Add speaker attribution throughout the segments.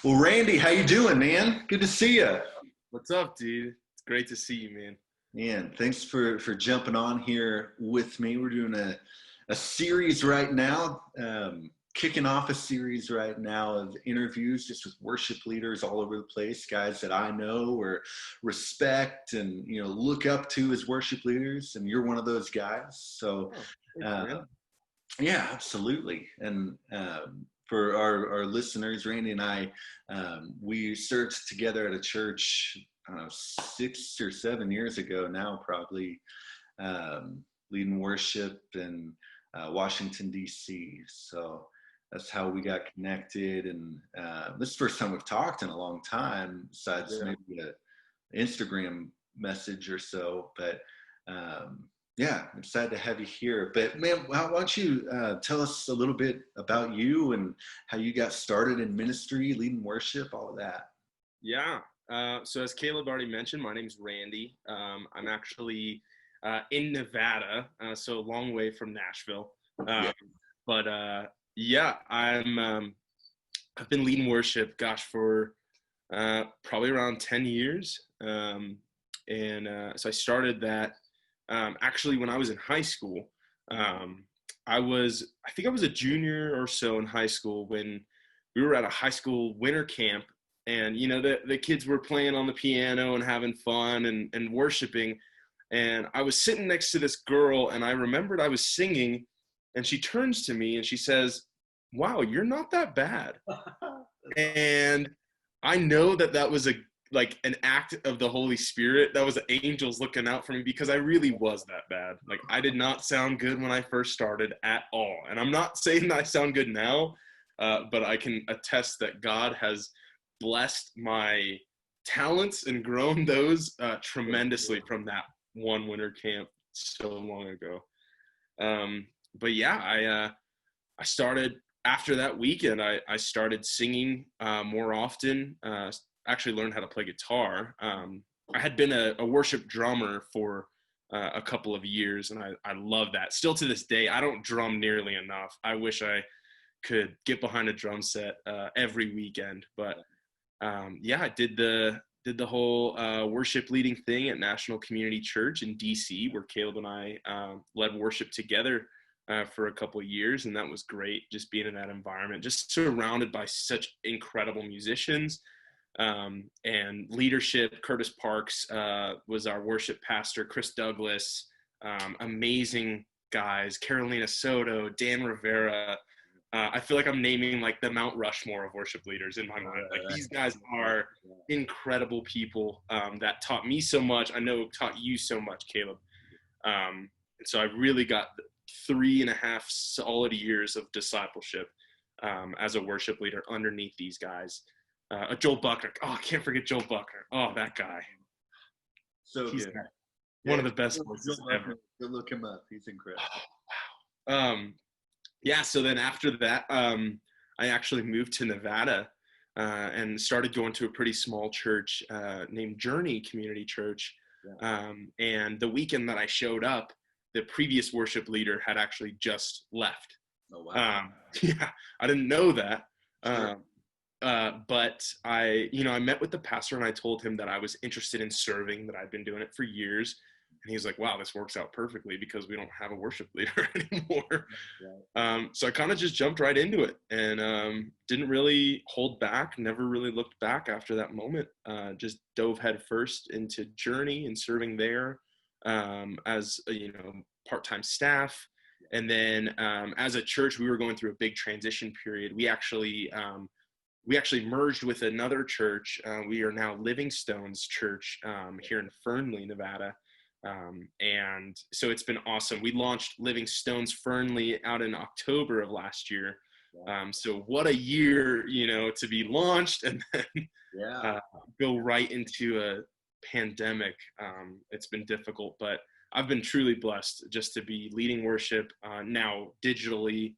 Speaker 1: Well, Randy, how you doing, man? Good to see you.
Speaker 2: What's up, dude? It's great to see you, man.
Speaker 1: Man, thanks for jumping on here with me. We're doing a series right now, kicking off a series right now of interviews just with worship leaders all over the place, guys that I know or respect and look up to as worship leaders, and you're one of those guys. So,
Speaker 2: Oh, thanks,
Speaker 1: uh,
Speaker 2: man.
Speaker 1: yeah, absolutely. And for our listeners, Randy and I, we served together at a church, I don't know, 6 or 7 years ago now, probably, leading worship in Washington, D.C. So that's how we got connected. And this is the first time we've talked in a long time, besides
Speaker 2: Yeah.
Speaker 1: maybe an Instagram message or so. But yeah, I'm excited to have you here. But man, why don't you tell us a little bit about you and how you got started in ministry, leading worship, all of that.
Speaker 2: Yeah. So as Caleb already mentioned, my name's Randy. I'm actually in Nevada, so a long way from Nashville.
Speaker 1: Yeah.
Speaker 2: But yeah, I've been leading worship, gosh, for probably around 10 years. So I started that actually when I was in high school. I think I was a junior or so in high school when we were at a high school winter camp, and the kids were playing on the piano and having fun and worshiping, and I was sitting next to this girl, and I remembered I was singing, and she turns to me and she says, "Wow, you're not that bad." And I know that was like an act of the Holy Spirit. That was angels looking out for me, because I really was that bad. Like, I did not sound good when I first started at all. And I'm not saying that I sound good now, but I can attest that God has blessed my talents and grown those tremendously from that one winter camp so long ago. But yeah, I started after that weekend. I started singing more often. Actually learned how to play guitar. I had been a worship drummer for a couple of years, and I love that. Still to this day, I don't drum nearly enough. I wish I could get behind a drum set every weekend. But yeah, I did the whole worship leading thing at National Community Church in DC, where Caleb and I led worship together for a couple of years, and that was great. Just being in that environment, just surrounded by such incredible musicians and leadership. Curtis Parks was our worship pastor. Chris Douglas, amazing guys. Carolina Soto, Dan Rivera. I feel like I'm naming like the Mount Rushmore of worship leaders in my mind. Like, these guys are incredible people that taught me so much. I know taught you so much, Caleb. And so I really got 3.5 solid years of discipleship as a worship leader underneath these guys. Joel Buckner. Oh, I can't forget Joel Buckner. Oh, that guy.
Speaker 1: So
Speaker 2: He's
Speaker 1: good.
Speaker 2: One of the best voices ever.
Speaker 1: Go look him up. He's incredible.
Speaker 2: Yeah, so then after that, I actually moved to Nevada and started going to a pretty small church named Journey Community Church.
Speaker 1: Yeah.
Speaker 2: And the weekend that I showed up, the previous worship leader had actually just left.
Speaker 1: Oh, wow.
Speaker 2: Yeah, I didn't know that.
Speaker 1: Sure.
Speaker 2: But I met with the pastor, and I told him that I was interested in serving, that I'd been doing it for years. And he was like, "Wow, this works out perfectly because we don't have a worship leader anymore."
Speaker 1: Right.
Speaker 2: So I kind of just jumped right into it, and didn't really hold back, never really looked back after that moment. Just dove headfirst into Journey and serving there as part-time staff. And then as a church, we were going through a big transition period. We actually merged with another church. We are now Living Stones Church here in Fernley, Nevada. And so it's been awesome. We launched Living Stones Fernley out in October of last year. So what a year, to be launched and then go right into a pandemic. It's been difficult, but I've been truly blessed just to be leading worship now digitally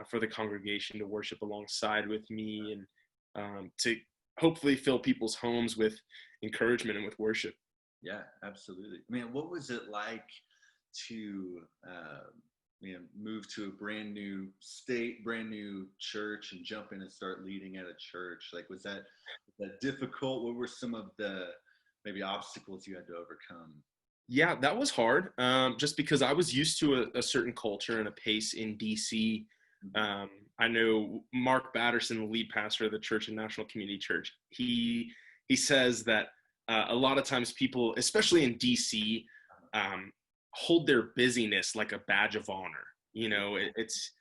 Speaker 2: for the congregation to worship alongside with me, and to hopefully fill people's homes with encouragement and with worship.
Speaker 1: Yeah, absolutely. Man, what was it like to move to a brand new state, brand new church, and jump in and start leading at a church? Like, was that difficult? What were some of the maybe obstacles you had to overcome?
Speaker 2: Yeah, that was hard. Just because I was used to a certain culture and a pace in DC.
Speaker 1: Mhm.
Speaker 2: Um, I know Mark Batterson, the lead pastor of the church and National Community Church. He says that a lot of times people, especially in DC, um, hold their busyness like a badge of honor. It's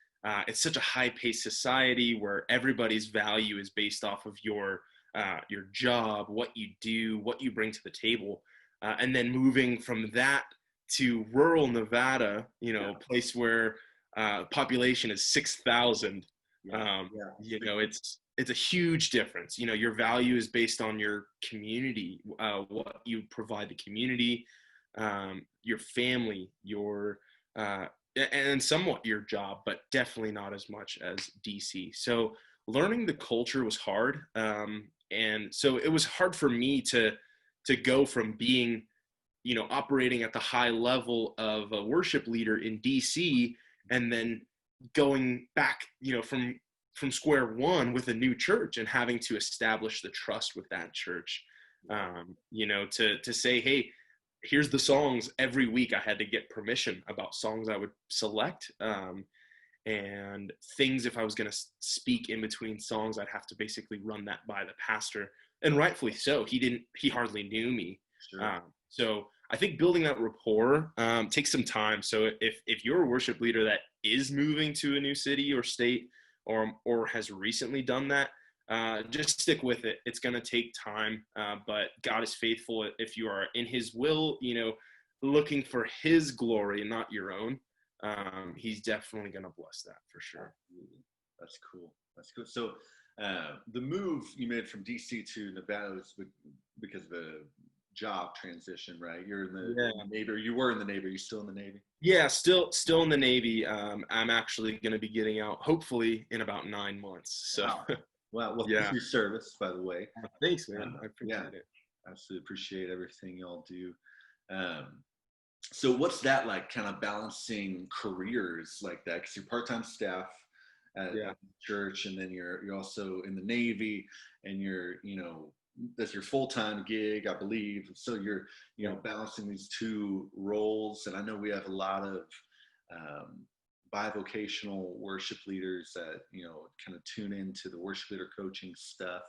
Speaker 2: such a high-paced society where everybody's value is based off of your job, what you do, what you bring to the table, and then moving from that to rural Nevada,
Speaker 1: Yeah,
Speaker 2: a place where population is 6,000.
Speaker 1: yeah, yeah.
Speaker 2: It's a huge difference. Your value is based on your community, what you provide the community, your family, uh, and somewhat your job, but definitely not as much as DC. So learning the culture was hard, and so it was hard for me to go from being operating at the high level of a worship leader in DC, and then going back, from square one with a new church and having to establish the trust with that church. To say, hey, here's the songs. Every week I had to get permission about songs I would select, and things. If I was going to speak in between songs, I'd have to basically run that by the pastor, and rightfully so. He hardly knew me.
Speaker 1: Sure.
Speaker 2: So I think building that rapport takes some time. So if you're a worship leader that is moving to a new city or state, or has recently done that, just stick with it. It's going to take time, but God is faithful. If you are in His will, looking for His glory and not your own, He's definitely going to bless that for sure.
Speaker 1: Absolutely. That's cool. That's cool. So the move you made from DC to Nevada was because of a job transition, right? You're in the
Speaker 2: Yeah.
Speaker 1: Navy, or you were in the Navy. Are you still in the Navy?
Speaker 2: Yeah, still in the Navy. I'm actually going to be getting out hopefully in about 9 months. So
Speaker 1: Wow. Wow. Well, thanks
Speaker 2: yeah.
Speaker 1: for your service, by the way.
Speaker 2: Thanks, man. I
Speaker 1: Yeah,
Speaker 2: appreciate it.
Speaker 1: absolutely appreciate everything y'all do. Um, so what's that like, kind of balancing careers like that? Because you're part-time staff
Speaker 2: Yeah.
Speaker 1: at the church, and then you're also in the Navy, and that's your full-time gig, I believe. So you're
Speaker 2: Yeah.
Speaker 1: balancing these two roles, and I know we have a lot of um, bivocational worship leaders that kind of tune into the worship leader coaching stuff,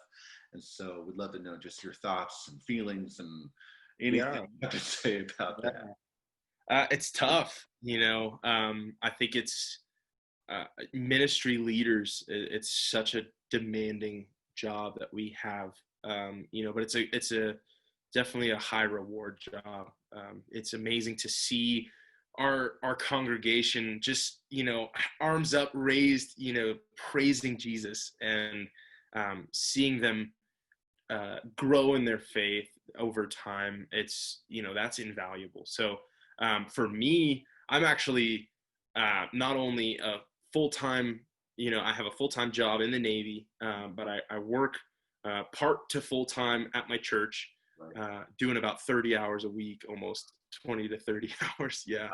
Speaker 1: and so we'd love to know just your thoughts and feelings and anything
Speaker 2: Yeah.
Speaker 1: you have to say about that.
Speaker 2: It's tough. I think it's ministry leaders. It's such a demanding job that we have. But it's a definitely a high reward job. It's amazing to see our congregation just arms up raised, praising Jesus, and seeing them grow in their faith over time. It's that's invaluable. So for me, I'm actually not only a full-time, I have a full-time job in the Navy, but I work part to full-time at my church,
Speaker 1: Right.
Speaker 2: doing about 30 hours a week, almost 20 to 30 hours. Yeah.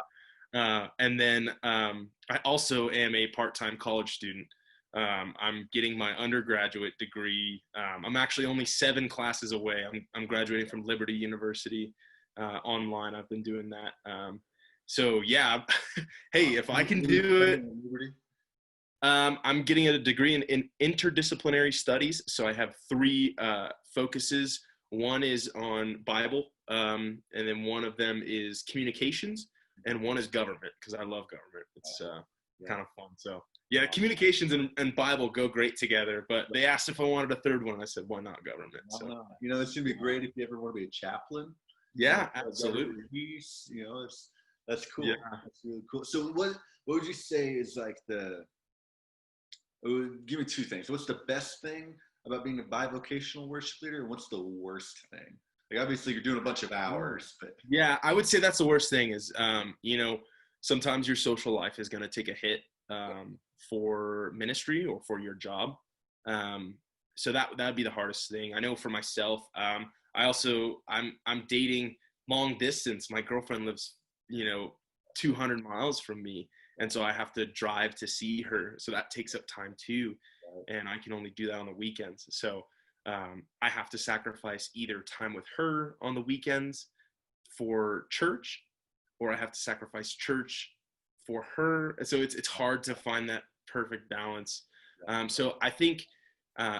Speaker 2: And then I also am a part-time college student. I'm getting my undergraduate degree. I'm actually only 7 classes away. I'm graduating from Liberty University online. I've been doing that. So yeah, hey, if I can do it, I'm getting a degree in interdisciplinary studies. So I have 3 focuses. One is on Bible, and then one of them is communications, and one is government, because I love government. It's kind of fun. So yeah, communications and Bible go great together. But they asked if I wanted a third one. I said, why not government? So
Speaker 1: It's gonna be great if you ever want to be a chaplain.
Speaker 2: yeah, absolutely.
Speaker 1: Peace, that's cool.
Speaker 2: Yeah.
Speaker 1: That's really cool. So what would you say is like give me 2 things. What's the best thing about being a bivocational worship leader, and what's the worst thing? Like, obviously you're doing a bunch of hours, but
Speaker 2: Yeah, I would say that's the worst thing is, sometimes your social life is going to take a hit for ministry or for your job. So that'd be the hardest thing. I know for myself. I'm dating long distance. My girlfriend lives, 200 miles from me, And so I have to drive to see her. So that takes up time too. And I can only do that on the weekends. So I have to sacrifice either time with her on the weekends for church, or I have to sacrifice church for her. So it's hard to find that perfect balance. So I think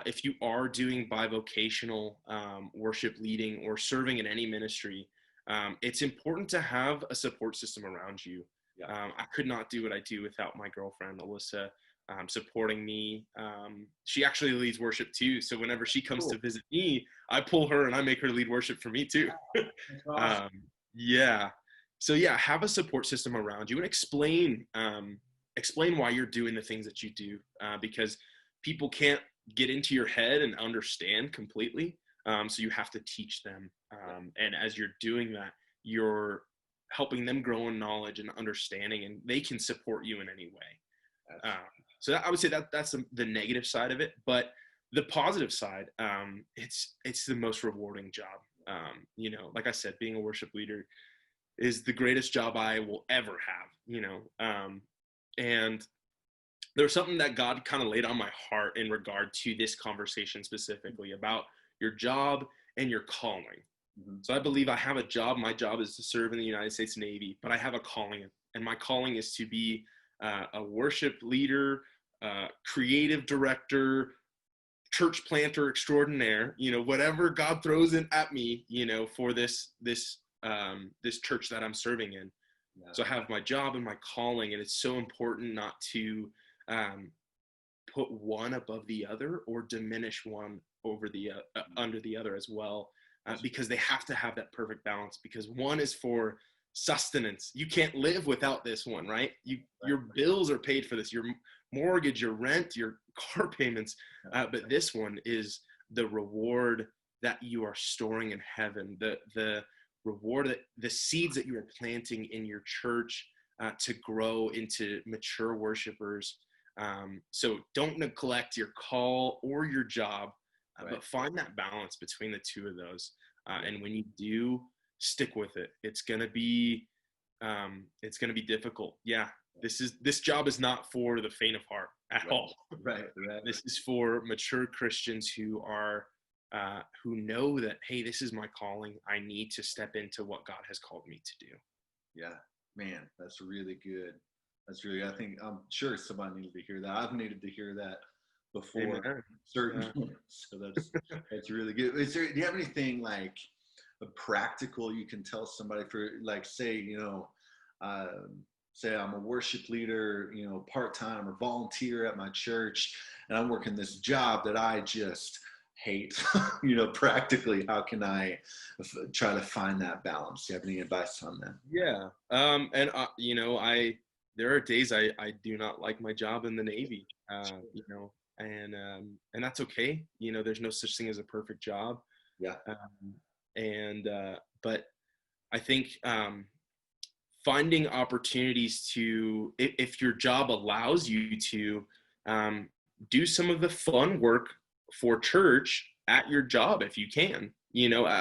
Speaker 2: if you are doing bivocational worship leading or serving in any ministry, it's important to have a support system around you. I could not do what I do without my girlfriend, Alyssa, supporting me. She actually leads worship too. So whenever she comes to visit me, I pull her and I make her lead worship for me too.
Speaker 1: Awesome.
Speaker 2: Yeah. So yeah, have a support system around you and explain why you're doing the things that you do, because people can't get into your head and understand completely. So you have to teach them. And as you're doing that, you're helping them grow in knowledge and understanding, and they can support you in any way. So I would say that's the negative side of it, but the positive side, it's the most rewarding job. Like I said, being a worship leader is the greatest job I will ever have, and there's something that God kind of laid on my heart in regard to this conversation specifically about your job and your calling. So I believe I have a job. My job is to serve in the United States Navy, but I have a calling, and my calling is to be a worship leader, creative director, church planter extraordinaire, whatever God throws in at me, for this church that I'm serving in. So I have my job and my calling, and it's so important not to put one above the other or diminish one over the under the other as well, because they have to have that perfect balance, because one is for sustenance. You can't live without this one, right? Your bills are paid for this, your mortgage, your rent, your car payments, but this one is the reward that you are storing in heaven, the reward, that the seeds that you are planting in your church to grow into mature worshipers. So don't neglect your call or your job, but find that balance between the two of those. And when you do, stick with it. It's gonna be difficult. Yeah, this job is not for the faint of heart at all.
Speaker 1: Right.
Speaker 2: This is for mature Christians who are who know that, hey, this is my calling. I need to step into what God has called me to do.
Speaker 1: Yeah, man, that's really good. I think, I'm sure somebody needed to hear that. I've needed to hear that before.
Speaker 2: Amen.
Speaker 1: Certainly. Yeah. So that's really good. Do you have anything like a practical you can tell somebody for, like, say, say I'm a worship leader, part-time or volunteer at my church, and I'm working this job that I just hate, practically, how can I try to find that balance? Do you have any advice on that?
Speaker 2: Yeah. And there are days I do not like my job in the Navy, and that's okay. There's no such thing as a perfect job.
Speaker 1: Yeah.
Speaker 2: But I think finding opportunities to, if your job allows you to, do some of the fun work for church at your job if you can.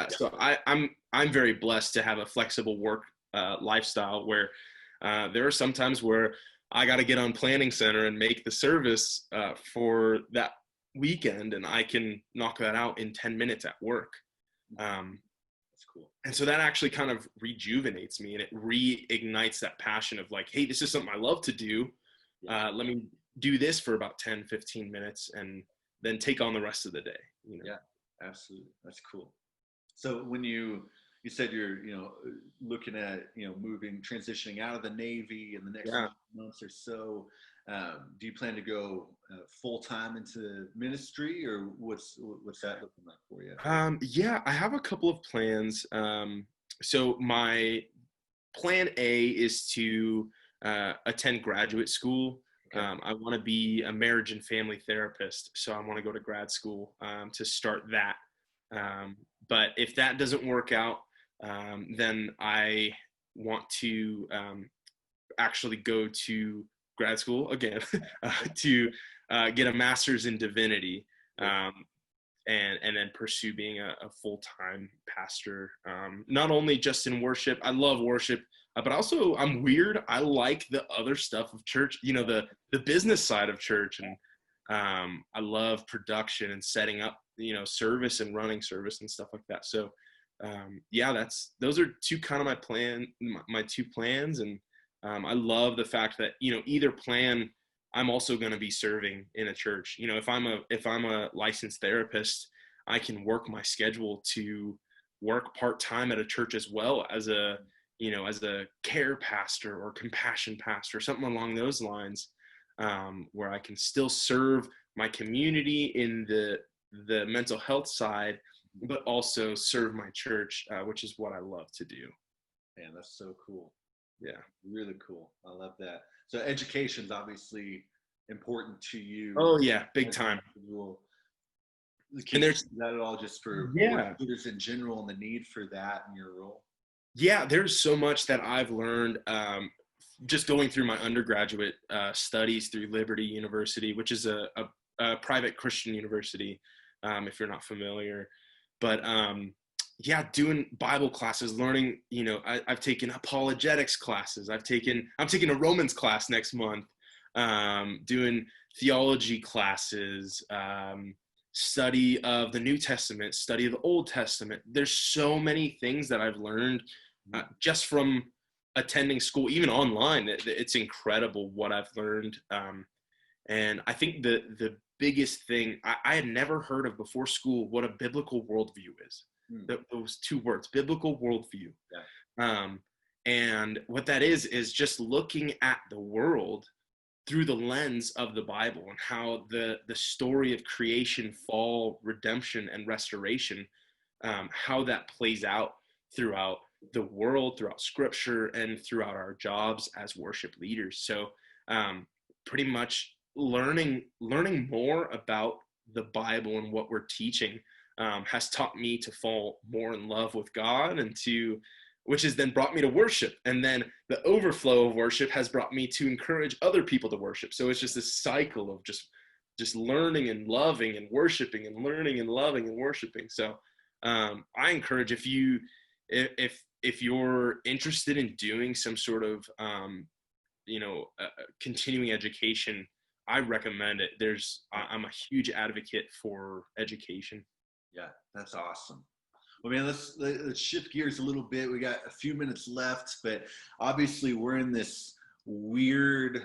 Speaker 2: So I'm very blessed to have a flexible work lifestyle where there are some times where I got to get on Planning Center and make the service for that weekend, and I can knock that out in 10 minutes at work.
Speaker 1: That's cool.
Speaker 2: And so that actually kind of rejuvenates me, and it reignites that passion of like, hey, this is something I love to do. Let me do this for about 10, 15 minutes and then take on the rest of the day.
Speaker 1: Yeah, absolutely. That's cool. So when you said you're, looking at, transitioning out of the Navy in the next months or so, do you plan to go full-time into ministry, or what's that looking like for you?
Speaker 2: Yeah, I have a couple of plans. So my plan A is to attend graduate school. Okay. I want to be a marriage and family therapist, so I want to go to grad school to start that. But if that doesn't work out, then I want to actually go to grad school again to get a master's in divinity, and then pursue being a full-time pastor. Not only just in worship. I love worship. But also I'm weird. I like the other stuff of church, the business side of church. And I love production and setting up, service and running service and stuff like that. So those are two kind of my two plans. And I love the fact that, either plan, I'm also going to be serving in a church. If I'm a licensed therapist, I can work my schedule to work part-time at a church as well as a care pastor or compassion pastor, something along those lines, where I can still serve my community in the mental health side, but also serve my church, which is what I love to do.
Speaker 1: Man, that's so cool.
Speaker 2: Yeah.
Speaker 1: Really cool. I love that. So education's obviously important to you.
Speaker 2: Oh yeah, big time.
Speaker 1: And there's that at all just for leaders in general and the need for that in your role?
Speaker 2: Yeah, there's so much that I've learned just going through my undergraduate studies through Liberty University, which is a private Christian university, if you're not familiar. But doing Bible classes, learning, I've taken apologetics classes. I'm taking a Romans class next month, doing theology classes, study of the New Testament, study of the Old Testament. There's so many things that I've learned just from attending school, even online. It's incredible what I've learned. And I think the biggest thing I had never heard of before school, what a biblical worldview is. Those two words, biblical worldview. Yeah. And what that is just looking at the world through the lens of the Bible and how the story of creation, fall, redemption, and restoration, how that plays out throughout the world, throughout Scripture, and throughout our jobs as worship leaders. So pretty much learning more about the Bible and what we're teaching has taught me to fall more in love with God, and which has then brought me to worship. And then the overflow of worship has brought me to encourage other people to worship. So it's just this cycle of just learning and loving and worshiping and learning and loving and worshiping. So I encourage, if you're interested in doing some sort of continuing education, I recommend it. I'm a huge advocate for education.
Speaker 1: Yeah, that's awesome. Well, man, let's shift gears a little bit. We got a few minutes left, but obviously we're in this weird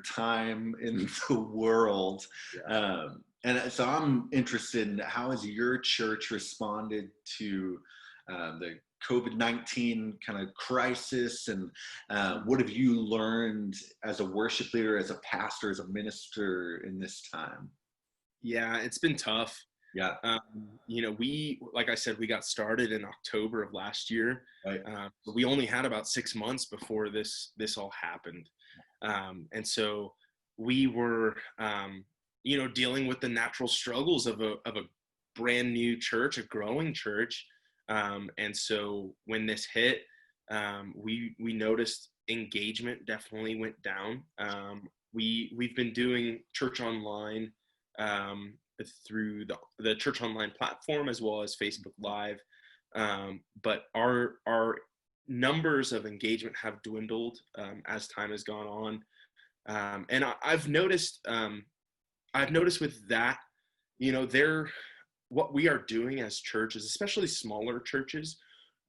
Speaker 1: time in the world. Yeah. And so I'm interested in how has your church responded to the COVID-19 kind of crisis, and what have you learned as a worship leader, as a pastor, as a minister in this time?
Speaker 2: Yeah, it's been tough.
Speaker 1: Yeah.
Speaker 2: Like I said, we got started in October of last year.
Speaker 1: Right.
Speaker 2: But we only had about 6 months before this all happened. And so we were, dealing with the natural struggles of a brand new church, a growing church. And so when this hit, we noticed engagement definitely went down. We've been doing church online, through the church online platform as well as Facebook Live. But our numbers of engagement have dwindled as time has gone on. And I've noticed with that, what we are doing as churches, especially smaller churches,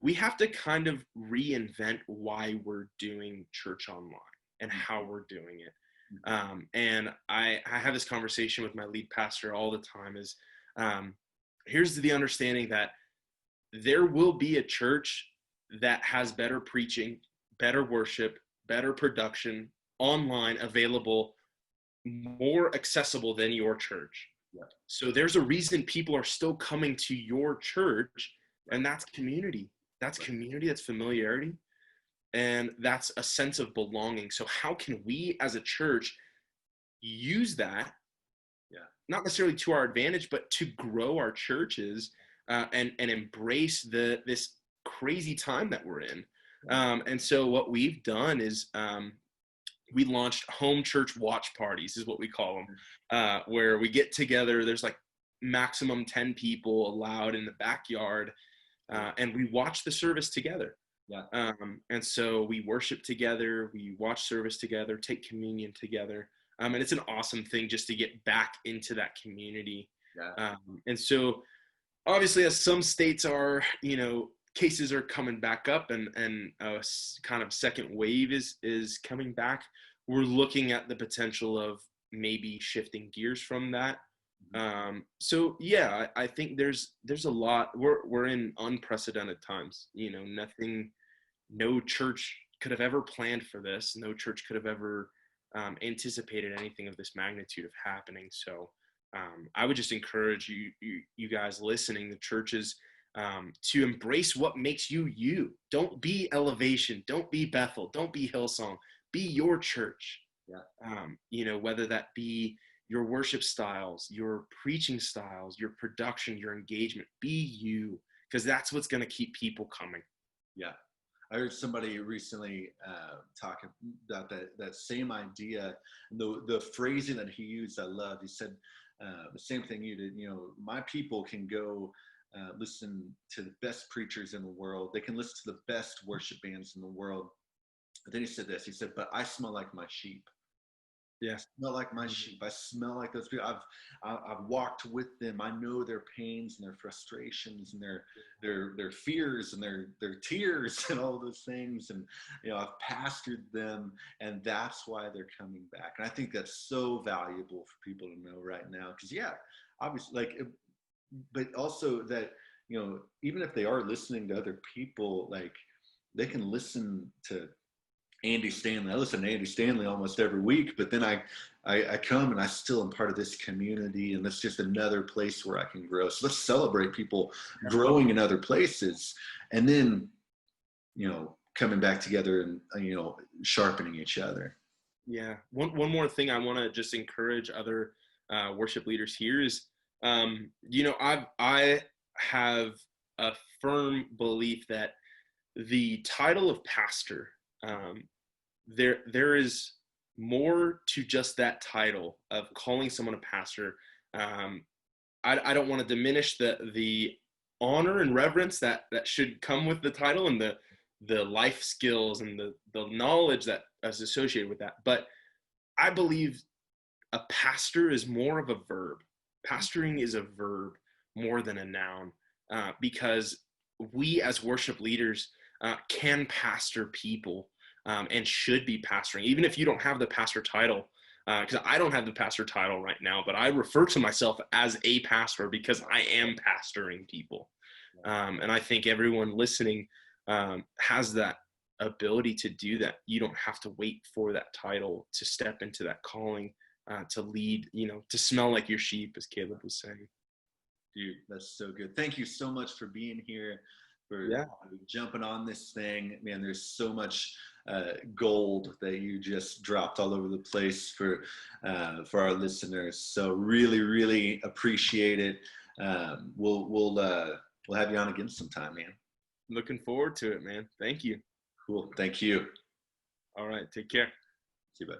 Speaker 2: we have to kind of reinvent why we're doing church online and how we're doing it. And I have this conversation with my lead pastor all the time is, here's the understanding that there will be a church that has better preaching, better worship, better production, online, available, more accessible than your church. Yeah. So there's a reason people are still coming to your church, and that's community. That's community, that's familiarity. And that's a sense of belonging. So how can we as a church use that, not necessarily to our advantage, but to grow our churches and embrace this crazy time that we're in? And so what we've done is we launched home church watch parties, is what we call them, where we get together. There's like maximum 10 people allowed in the backyard, and we watch the service together.
Speaker 1: Yeah.
Speaker 2: And so we worship together, we watch service together, take communion together. And it's an awesome thing just to get back into that community.
Speaker 1: Yeah.
Speaker 2: And so obviously, as some states are, cases are coming back up, and a kind of second wave is coming back, we're looking at the potential of maybe shifting gears from that. So yeah, I think there's a lot. We're in unprecedented times. No church could have ever planned for this. No church could have ever anticipated anything of this magnitude of happening. So I would just encourage you guys listening, the churches, to embrace what makes you you. Don't be Elevation. Don't be Bethel. Don't be Hillsong. Be your church.
Speaker 1: Yeah.
Speaker 2: Whether that be your worship styles, your preaching styles, your production, your engagement. Be you, because that's what's going to keep people coming.
Speaker 1: Yeah. I heard somebody recently talk about that same idea. The phrasing that he used, I love. He said the same thing you did. My people can go listen to the best preachers in the world. They can listen to the best worship bands in the world. But then he said this. He said, "But I smell like my sheep."
Speaker 2: Yeah.
Speaker 1: I smell like my sheep. I smell like those people. I've walked with them. I know their pains and their frustrations and their fears and their tears and all those things. And I've pastored them, and that's why they're coming back. And I think that's so valuable for people to know right now. Because obviously, but also that even if they are listening to other people, like they can listen to Andy Stanley. I listen to Andy Stanley almost every week, but then I come and I still am part of this community, and that's just another place where I can grow. So let's celebrate people growing in other places, and then coming back together and sharpening each other.
Speaker 2: Yeah. One more thing I want to just encourage other worship leaders here is, I have a firm belief that the title of pastor, there is more to just that title of calling someone a pastor. I don't want to diminish the honor and reverence that should come with the title, and the life skills and the knowledge that is associated with that. But I believe a pastor is more of a verb. Pastoring is a verb more than a noun, because we as worship leaders can pastor people, and should be pastoring, even if you don't have the pastor title. Because I don't have the pastor title right now, but I refer to myself as a pastor because I am pastoring people. And I think everyone listening has that ability to do that. You don't have to wait for that title to step into that calling, to lead, to smell like your sheep, as Caleb was saying.
Speaker 1: Dude, that's so good. Thank you so much for being here, for jumping on this thing. Man, there's so much gold that you just dropped all over the place for our listeners. So really, really appreciate it. We'll have you on again sometime, man.
Speaker 2: Looking forward to it, man. Thank you.
Speaker 1: Cool. Thank you.
Speaker 2: All right. Take care.
Speaker 1: See you, bud.